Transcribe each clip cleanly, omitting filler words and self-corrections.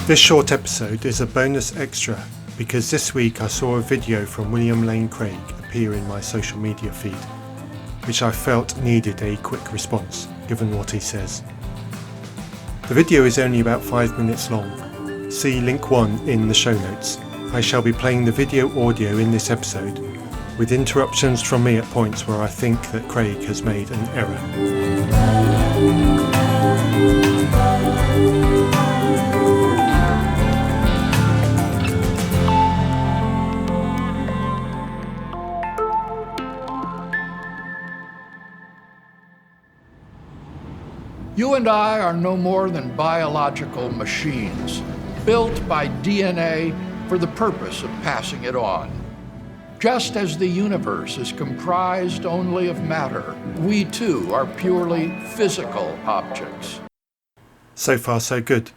This short episode is a bonus extra because this week I saw a video from William Lane Craig appear in my social media feed, which I felt needed a quick response given what he says. The video is only about 5 minutes long. See link 1 in the show notes. I shall be playing the video audio in this episode, with interruptions from me at points where I think that Craig has made an error. You and I are no more than biological machines, built by DNA for the purpose of passing it on. Just as the universe is comprised only of matter, we too are purely physical objects. So far so good,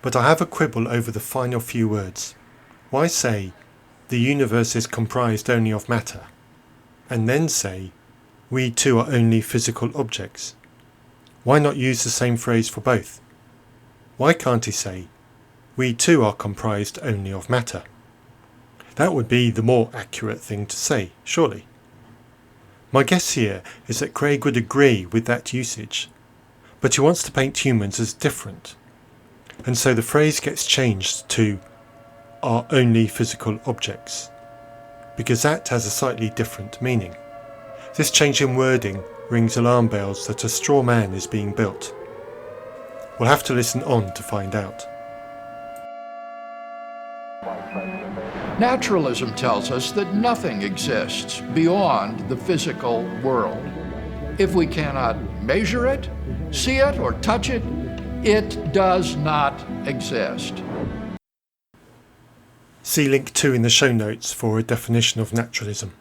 but I have a quibble over the final few words. Why say, the universe is comprised only of matter, and then say, we too are only physical objects? Why not use the same phrase for both? Why can't he say, we too are comprised only of matter? That would be the more accurate thing to say, surely. My guess here is that Craig would agree with that usage, but he wants to paint humans as different, and so the phrase gets changed to are only physical objects, because that has a slightly different meaning. This change in wording rings alarm bells that a straw man is being built. We'll have to listen on to find out. Naturalism tells us that nothing exists beyond the physical world. If we cannot measure it, see it, or touch it, it does not exist. See link 2 in the show notes for a definition of naturalism.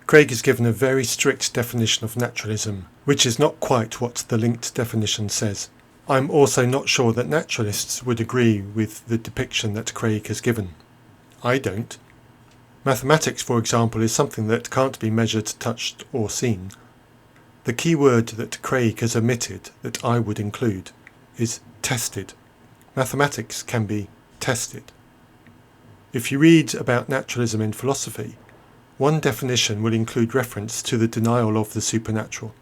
Craig has given a very strict definition of naturalism, which is not quite what the linked definition says. I'm also not sure that naturalists would agree with the depiction that Craig has given. I don't. Mathematics, for example, is something that can't be measured, touched or seen. The key word that Craig has omitted that I would include is tested. Mathematics can be tested. If you read about naturalism in philosophy, one definition will include reference to the denial of the supernatural.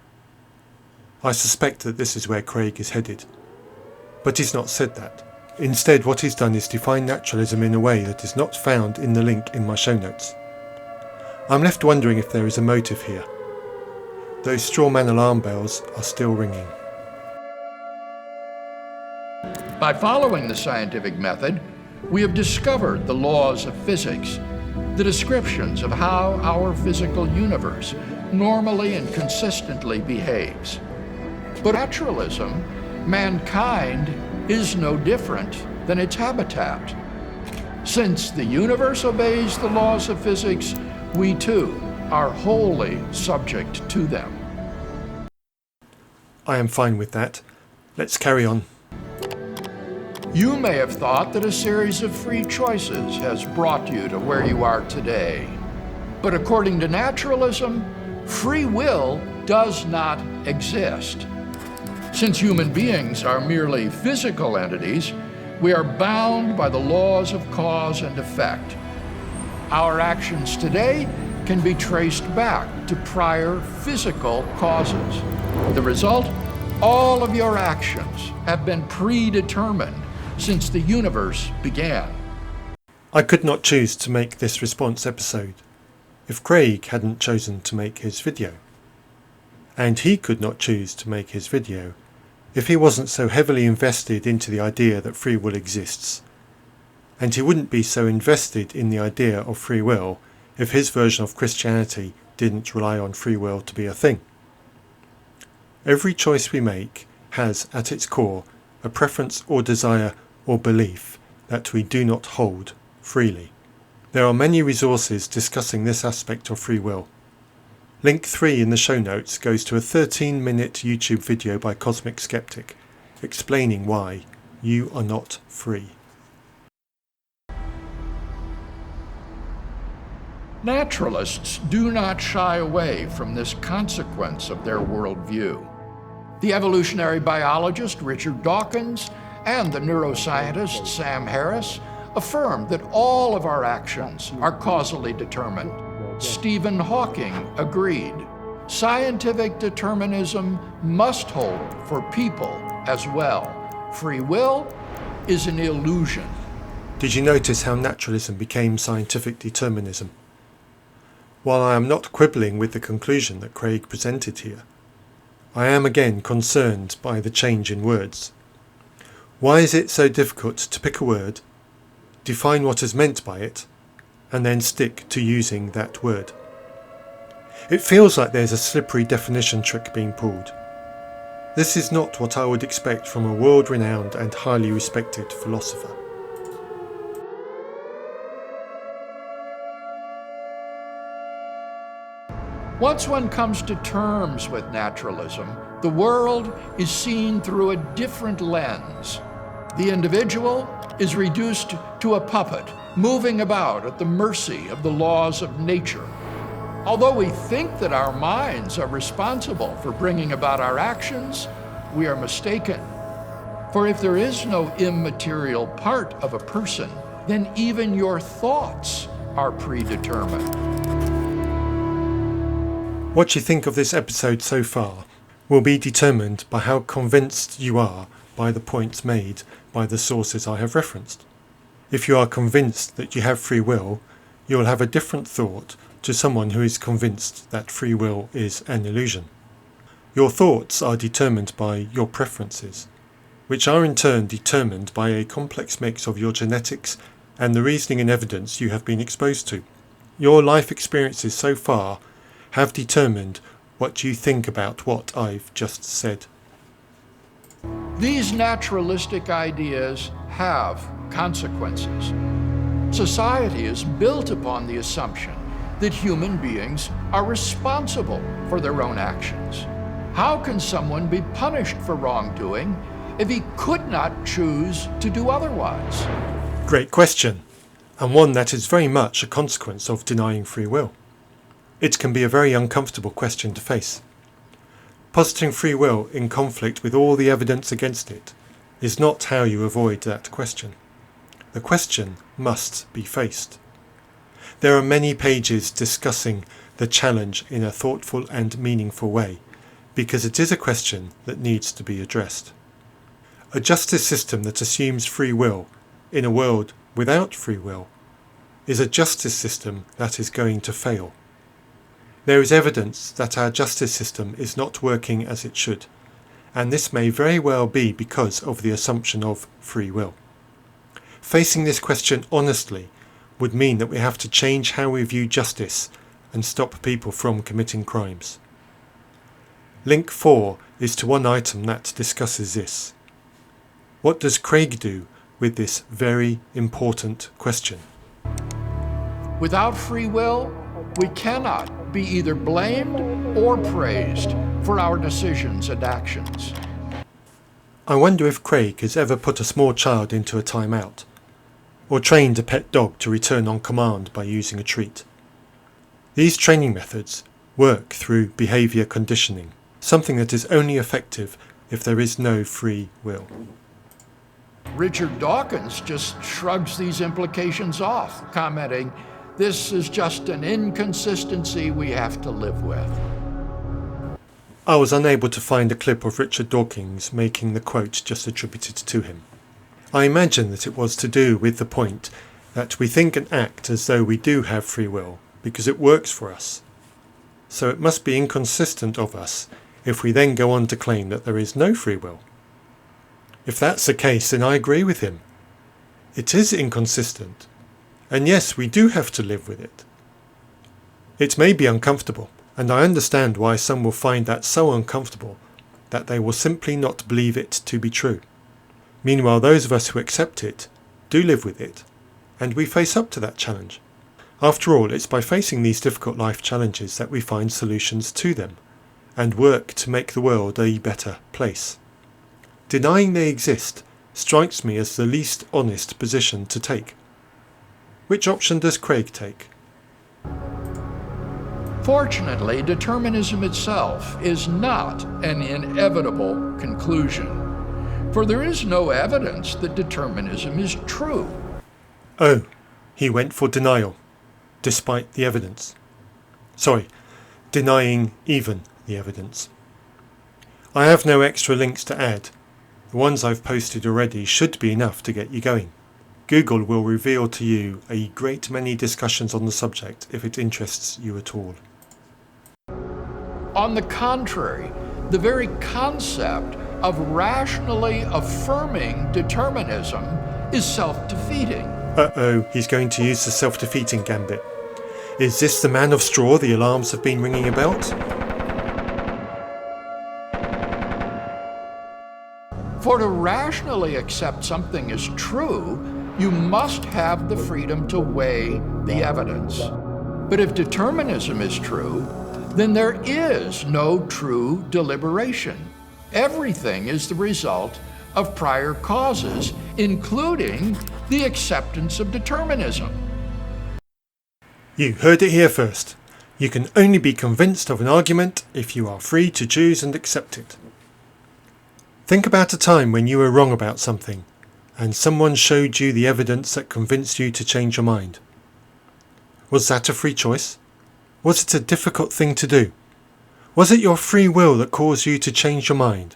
I suspect that this is where Craig is headed. But he's not said that. Instead, what he's done is define naturalism in a way that is not found in the link in my show notes. I'm left wondering if there is a motive here. Those straw man alarm bells are still ringing. By following the scientific method, we have discovered the laws of physics, the descriptions of how our physical universe normally and consistently behaves. But naturalism, mankind, is no different than its habitat. Since the universe obeys the laws of physics, we too are wholly subject to them. I am fine with that. Let's carry on. You may have thought that a series of free choices has brought you to where you are today. But according to naturalism, free will does not exist. Since human beings are merely physical entities, we are bound by the laws of cause and effect. Our actions today can be traced back to prior physical causes. The result? All of your actions have been predetermined since the universe began. I could not choose to make this response episode if Craig hadn't chosen to make his video. And he could not choose to make his video if he wasn't so heavily invested into the idea that free will exists. And he wouldn't be so invested in the idea of free will if his version of Christianity didn't rely on free will to be a thing. Every choice we make has at its core a preference or desire or belief that we do not hold freely. There are many resources discussing this aspect of free will. Link 3 in the show notes goes to a 13-minute YouTube video by Cosmic Skeptic explaining why you are not free. Naturalists do not shy away from this consequence of their worldview. The evolutionary biologist Richard Dawkins and the neuroscientist Sam Harris affirmed that all of our actions are causally determined. Stephen Hawking agreed. Scientific determinism must hold for people as well. Free will is an illusion. Did you notice how naturalism became scientific determinism? While I am not quibbling with the conclusion that Craig presented here, I am again concerned by the change in words. Why is it so difficult to pick a word, define what is meant by it, and then stick to using that word? It feels like there's a slippery definition trick being pulled. This is not what I would expect from a world-renowned and highly respected philosopher. Once one comes to terms with naturalism, the world is seen through a different lens. The individual is reduced to a puppet, moving about at the mercy of the laws of nature. Although we think that our minds are responsible for bringing about our actions, we are mistaken. For if there is no immaterial part of a person, then even your thoughts are predetermined. What you think of this episode so far will be determined by how convinced you are by the points made by the sources I have referenced. If you are convinced that you have free will, you will have a different thought to someone who is convinced that free will is an illusion. Your thoughts are determined by your preferences, which are in turn determined by a complex mix of your genetics and the reasoning and evidence you have been exposed to. Your life experiences so far have determined what you think about what I've just said. These naturalistic ideas have consequences. Society is built upon the assumption that human beings are responsible for their own actions. How can someone be punished for wrongdoing if he could not choose to do otherwise? Great question, and one that is very much a consequence of denying free will. It can be a very uncomfortable question to face. Positing free will in conflict with all the evidence against it is not how you avoid that question. The question must be faced. There are many pages discussing the challenge in a thoughtful and meaningful way, because it is a question that needs to be addressed. A justice system that assumes free will in a world without free will is a justice system that is going to fail. There is evidence that our justice system is not working as it should, and this may very well be because of the assumption of free will. Facing this question honestly would mean that we have to change how we view justice and stop people from committing crimes. Link 4 is to one item that discusses this. What does Craig do with this very important question? Without free will, we cannot be either blamed or praised for our decisions and actions. I wonder if Craig has ever put a small child into a timeout, or trained a pet dog to return on command by using a treat. These training methods work through behaviour conditioning, something that is only effective if there is no free will. Richard Dawkins just shrugs these implications off, commenting, "This is just an inconsistency we have to live with." I was unable to find a clip of Richard Dawkins making the quote just attributed to him. I imagine that it was to do with the point that we think and act as though we do have free will because it works for us. So it must be inconsistent of us if we then go on to claim that there is no free will. If that's the case, then I agree with him. It is inconsistent. And yes, we do have to live with it. It may be uncomfortable, and I understand why some will find that so uncomfortable that they will simply not believe it to be true. Meanwhile, those of us who accept it do live with it, and we face up to that challenge. After all, it's by facing these difficult life challenges that we find solutions to them, and work to make the world a better place. Denying they exist strikes me as the least honest position to take. Which option does Craig take? Fortunately, determinism itself is not an inevitable conclusion. for there is no evidence that determinism is true. Oh, he went for denial, despite the evidence. Sorry, denying even the evidence. I have no extra links to add. The ones I've posted already should be enough to get you going. Google will reveal to you a great many discussions on the subject if it interests you at all. On the contrary, the very concept of rationally affirming determinism is self-defeating. Uh-oh, he's going to use the self-defeating gambit. Is this the man of straw the alarms have been ringing about? For to rationally accept something as true, you must have the freedom to weigh the evidence. But if determinism is true, then there is no true deliberation. Everything is the result of prior causes, including the acceptance of determinism. You heard it here first. You can only be convinced of an argument if you are free to choose and accept it. Think about a time when you were wrong about something, and someone showed you the evidence that convinced you to change your mind. Was that a free choice? Was it a difficult thing to do? Was it your free will that caused you to change your mind?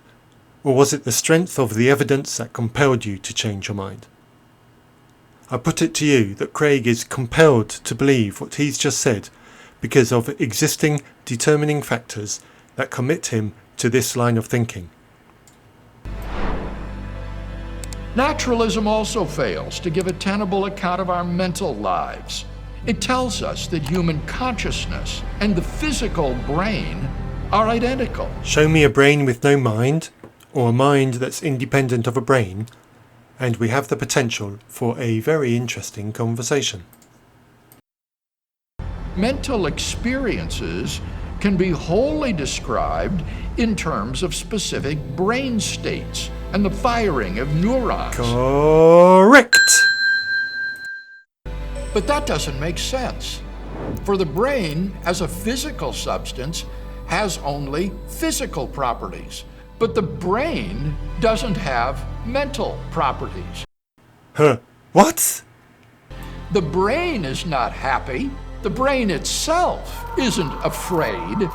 Or was it the strength of the evidence that compelled you to change your mind? I put it to you that Craig is compelled to believe what he's just said because of existing determining factors that commit him to this line of thinking. Naturalism also fails to give a tenable account of our mental lives. It tells us that human consciousness and the physical brain are identical. Show me a brain with no mind, or a mind that's independent of a brain, and we have the potential for a very interesting conversation. Mental experiences can be wholly described in terms of specific brain states and the firing of neurons. Correct! But that doesn't make sense. For the brain, as a physical substance, has only physical properties. But the brain doesn't have mental properties. Huh? What? The brain is not happy. The brain itself isn't afraid.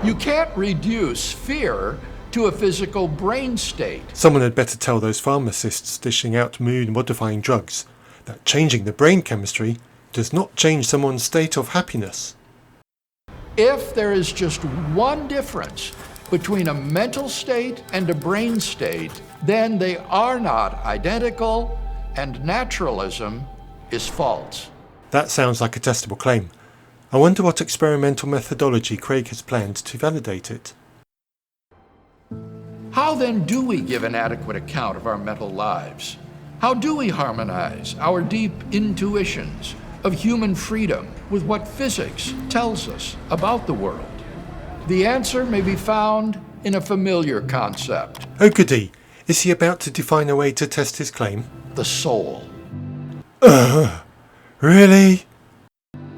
You can't reduce fear to a physical brain state. Someone had better tell those pharmacists dishing out mood-modifying drugs that changing the brain chemistry does not change someone's state of happiness. If there is just one difference between a mental state and a brain state, then they are not identical, and naturalism is false. That sounds like a testable claim. I wonder what experimental methodology Craig has planned to validate it. How then do we give an adequate account of our mental lives? How do we harmonize our deep intuitions of human freedom with what physics tells us about the world? The answer may be found in a familiar concept. Oh goody, is he about to define a way to test his claim? The soul. Really?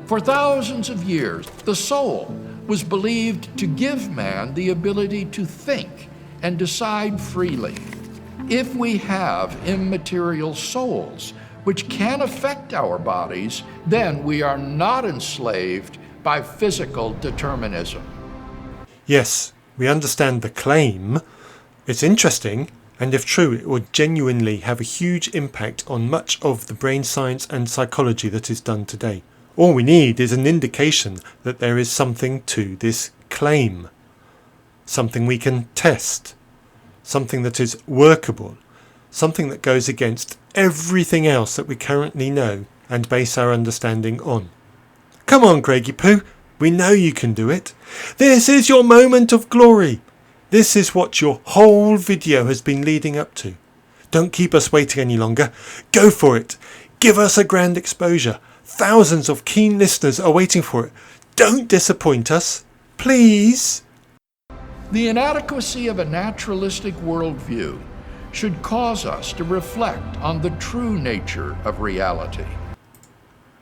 For thousands of years, the soul was believed to give man the ability to think and decide freely. If we have immaterial souls which can affect our bodies, then we are not enslaved by physical determinism. Yes, we understand the claim. It's interesting, and if true, it would genuinely have a huge impact on much of the brain science and psychology that is done today. All we need is an indication that there is something to this claim. Something we can test. Something that is workable. Something that goes against everything else that we currently know and base our understanding on. Come on, Craigie Poo. We know you can do it. This is your moment of glory. This is what your whole video has been leading up to. Don't keep us waiting any longer. Go for it. Give us a grand exposure. Thousands of keen listeners are waiting for it. Don't disappoint us. Please. The inadequacy of a naturalistic worldview should cause us to reflect on the true nature of reality.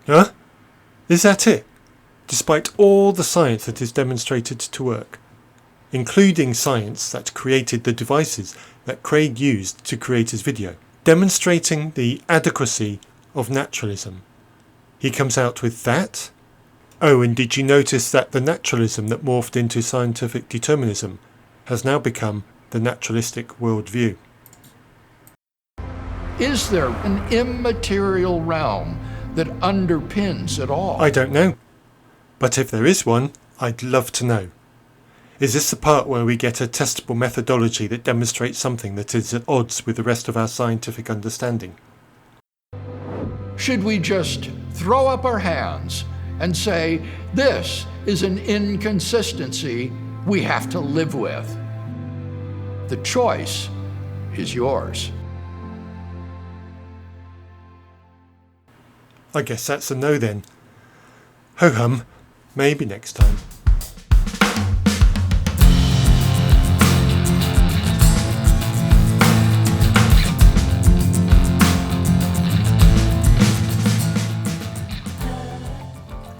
Huh? Is that it? Despite all the science that is demonstrated to work? including science that created the devices that Craig used to create his video, demonstrating the adequacy of naturalism. He comes out with that. Oh, and did you notice that the naturalism that morphed into scientific determinism has now become the naturalistic worldview? Is there an immaterial realm that underpins it all? I don't know. But if there is one, I'd love to know. Is this the part where we get a testable methodology that demonstrates something that is at odds with the rest of our scientific understanding? Should we just throw up our hands and say, this is an inconsistency we have to live with? The choice is yours. I guess that's a no then. Ho-hum, maybe next time.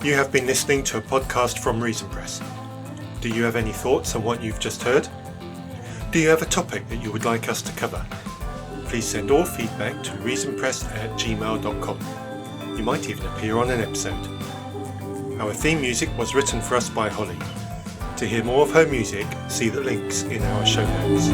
You have been listening to a podcast from Reason Press. Do you have any thoughts on what you've just heard? Do you have a topic that you would like us to cover? Please send all feedback to reasonpress@gmail.com. You might even appear on an episode. Our theme music was written for us by Holly. To hear more of her music, see the links in our show notes.